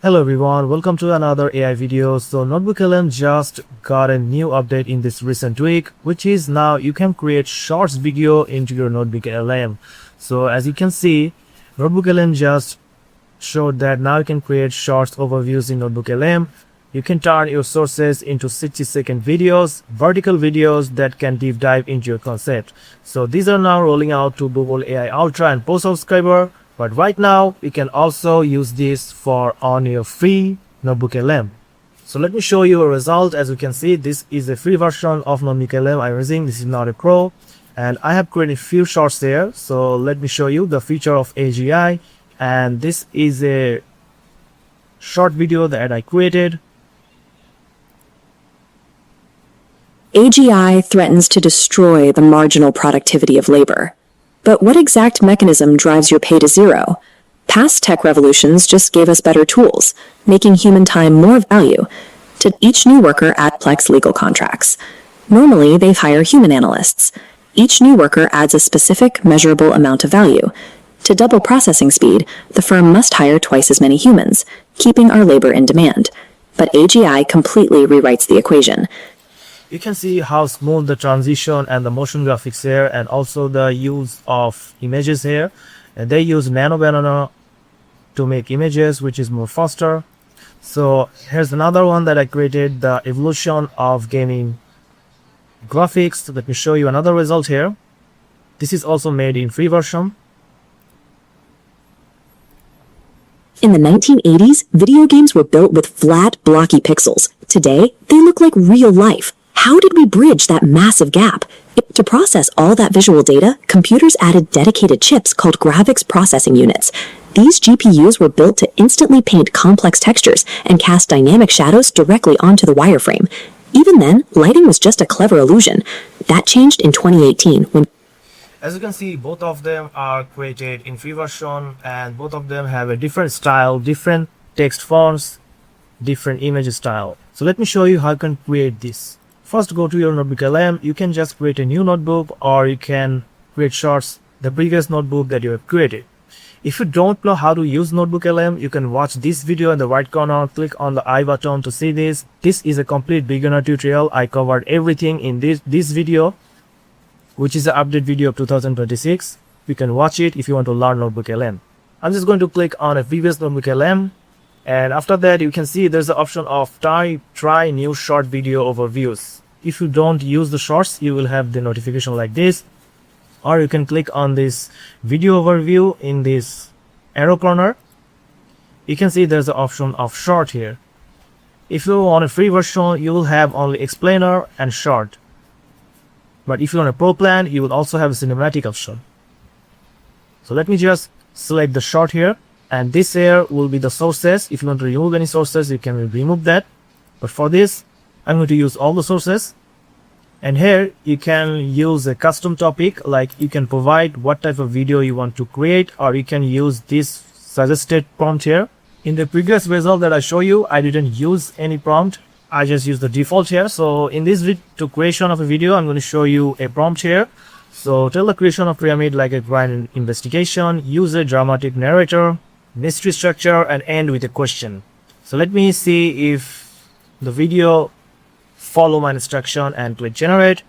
Hello everyone, welcome to another AI video. So NotebookLM just got a new update in this recent week, which is now you can create shorts video into your NotebookLM. So as you can see, NotebookLM just showed that now you can create shorts overviews in NotebookLM. You can turn your sources into 60-second videos, vertical videos that can deep dive into your concept. So these are now rolling out to Google AI Ultra and Pro subscriber. But right now, you can also use this for on your free NotebookLM. So let me show you a result. As you can see, this is a free version of NotebookLM I'm using. This is not a pro. And I have created a few shorts there. So let me show you the feature of AGI. And this is a short video that I created. AGI threatens to destroy the marginal productivity of labor. But what exact mechanism drives your pay to zero? Past tech revolutions just gave us better tools, making human time more value. To each new worker at Plex legal contracts. Normally, they hire human analysts. Each new worker adds a specific, measurable amount of value. To double processing speed, the firm must hire twice as many humans, keeping our labor in demand. But AGI completely rewrites the equation. You can see how smooth the transition and the motion graphics here, and also the use of images here. And they use Nano Banana to make images, which is more faster. So here's another one that I created, the evolution of gaming graphics. Let me show you another result here. This is also made in free version. In the 1980s, video games were built with flat, blocky pixels. Today, they look like real life. How did we bridge that massive gap? To process all that visual data, computers added dedicated chips called graphics processing units. These GPUs were built to instantly paint complex textures and cast dynamic shadows directly onto the wireframe. Even then, lighting was just a clever illusion. That changed in 2018 when... As you can see, both of them are created in free version, and both of them have a different style, different text fonts, different image style. So let me show you how you can create this. First, go to your NotebookLM. You can just create a new notebook, or you can create shorts the previous notebook that you have created. If you don't know how to use NotebookLM, you can watch this video in the right corner. Click on the I button to see this. This is a complete beginner tutorial. I covered everything in this video, which is the update video of 2026. You can watch it if you want to learn NotebookLM. I'm just going to click on a previous NotebookLM. And after that, you can see there's the option of try new short video overviews. If you don't use the shorts, you will have the notification like this. Or you can click on this video overview in this arrow corner. You can see there's the option of short here. If you want a free version, you will have only explainer and short. But if you want a pro plan, you will also have a cinematic option. So let me just select the short here. And this here will be the sources. If you want to remove any sources, you can remove that. But for this, I'm going to use all the sources. And here you can use a custom topic, like you can provide what type of video you want to create, or you can use this suggested prompt here. In the previous result that I show you, I didn't use any prompt. I just used the default here. So in this to creation of a video, I'm going to show you a prompt here. So tell the creation of pyramid like a crime investigation, use a dramatic narrator, mystery structure, and end with a question. So let me see if the video follow my instruction and click generate,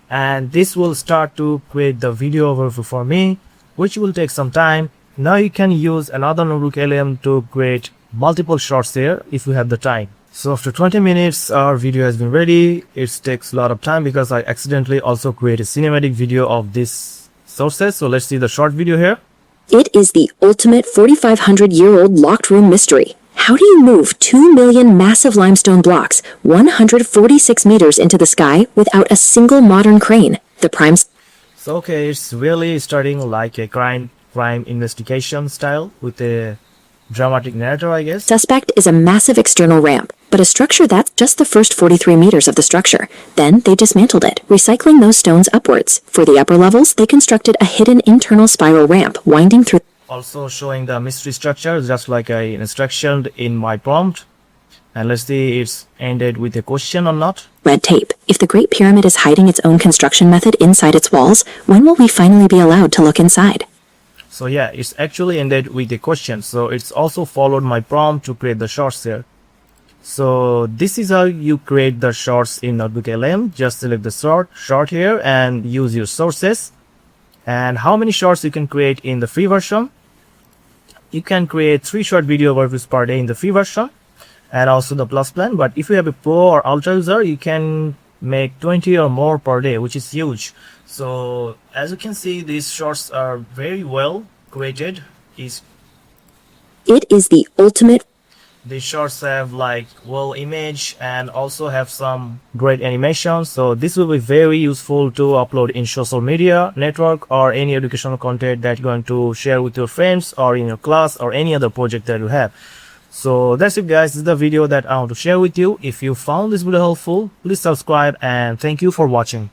and this will start to create the video overview for me, which will take some time. Now you can use another NotebookLM to create multiple shorts there if you have the time. So after 20 minutes our video has been ready. It takes a lot of time because I accidentally also created a cinematic video of this sources. So let's see the short video here. It is the ultimate 4,500-year-old locked room mystery. How do you move 2 million massive limestone blocks 146 meters into the sky without a single modern crane? The prime... So okay, it's really starting like a crime investigation style with a dramatic narrator, I guess. Suspect is a massive external ramp, but a structure that's just the first 43 meters of the structure. Then they dismantled it, recycling those stones upwards. For the upper levels, they constructed a hidden internal spiral ramp winding through... Also showing the mystery structure, just like an instruction in my prompt. And let's see it's ended with a question or not. Red tape. If the Great Pyramid is hiding its own construction method inside its walls, when will we finally be allowed to look inside? So yeah, it's actually ended with a question. So it's also followed my prompt to create the shorts here. So this is how you create the shorts in NotebookLM. Just select the short here and use your sources. And how many shorts you can create in the free version? You can create 3 short video overviews per day in the free version and also the plus plan. But if you have a pro or ultra user, you can make 20 or more per day, which is huge. So as you can see, these shorts are very well created. It is the ultimate. These shorts have like well image and also have some great animation. So this will be very useful to upload in social media network or any educational content that you're going to share with your friends or in your class or any other project that you have. So that's it guys, this is the video that I want to share with you. If you found this video helpful, please subscribe and thank you for watching.